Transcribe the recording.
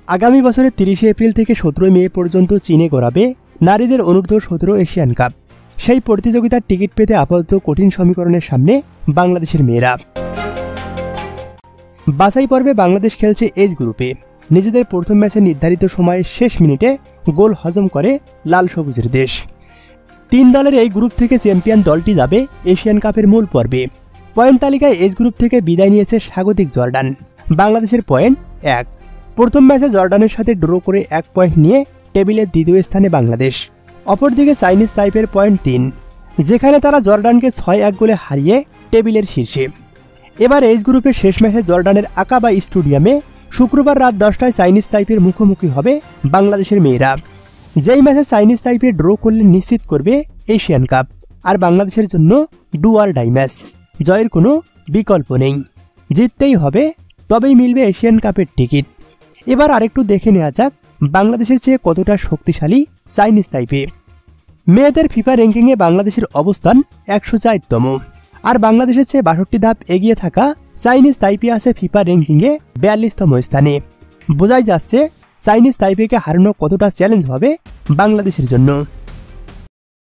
আগামী বছরের 30 এপ্রিল থেকে 17 মে পর্যন্ত চীনে গড়াবে নারীদের অনূর্ধ্ব 17 এশিয়ান কাপ। সেই প্রতিযোগিতার টিকিট পেতে আপাতত কঠিন সমীকরণের সামনে বাংলাদেশের মেয়েরা। বাছাই পর্বে বাংলাদেশ খেলছে এইচ গ্রুপে। নিজেদের প্রথম ম্যাচে নির্ধারিত সময়ের শেষ মিনিটে গোল হজম করে লাল সবুজের দেশ। 3 দলের এই গ্রুপ থেকে চ্যাম্পিয়ন দলটি যাবে এশিয়ান কাপের মূল পর্বে। পয়েন্ট তালিকায় এইচ গ্রুপ থেকে বিদায় নিয়েছে স্বাগতিক জর্ডান। বাংলাদেশের পয়েন্ট 1। প্রথম ম্যাচে জর্ডানের সাথে ড্র করে 1 পয়েন্ট নিয়ে টেবিলের দ্বিতীয় স্থানে বাংলাদেশ। অপরদিকে চাইনিজ তাইপের পয়েন্ট 3, যেখানে তারা জর্ডানকে 6-1 গোলে হারিয়ে টেবিলের শীর্ষে। এবার এইচ গ্রুপের শেষ ম্যাচে জর্ডানের আকাবা স্টেডিয়ামে শুক্রবার রাত 10টায় চাইনিজ তাইপের মুখোমুখি হবে বাংলাদেশের মেয়েরা। যেই ম্যাচে চাইনিজ তাইপে ড্র করলে নিশ্চিত করবে এশিয়ান কাপ। আর বাংলাদেশের জন্য ডু অর ডাই ম্যাচ, জয়ের কোনো বিকল্প নেই। জিততেই হবে, তবেই মিলবে এশিয়ান কাপের টিকিট। এবার আরেকটু দেখে নেওয়া যাক বাংলাদেশের চেয়ে কতটা শক্তিশালী চাইনিজ তাইপে। মেয়েদের ফিফা র্যাঙ্কিংয়ে বাংলাদেশের অবস্থান 104তম, আর বাংলাদেশের চেয়ে 62 ধাপ এগিয়ে থাকা চাইনিজ তাইপে আছে ফিফা র্যাঙ্কিংয়ে 42তম স্থানে। বোঝাই যাচ্ছে চাইনিজ তাইপেকে হারানো কতটা চ্যালেঞ্জ হবে বাংলাদেশের জন্য।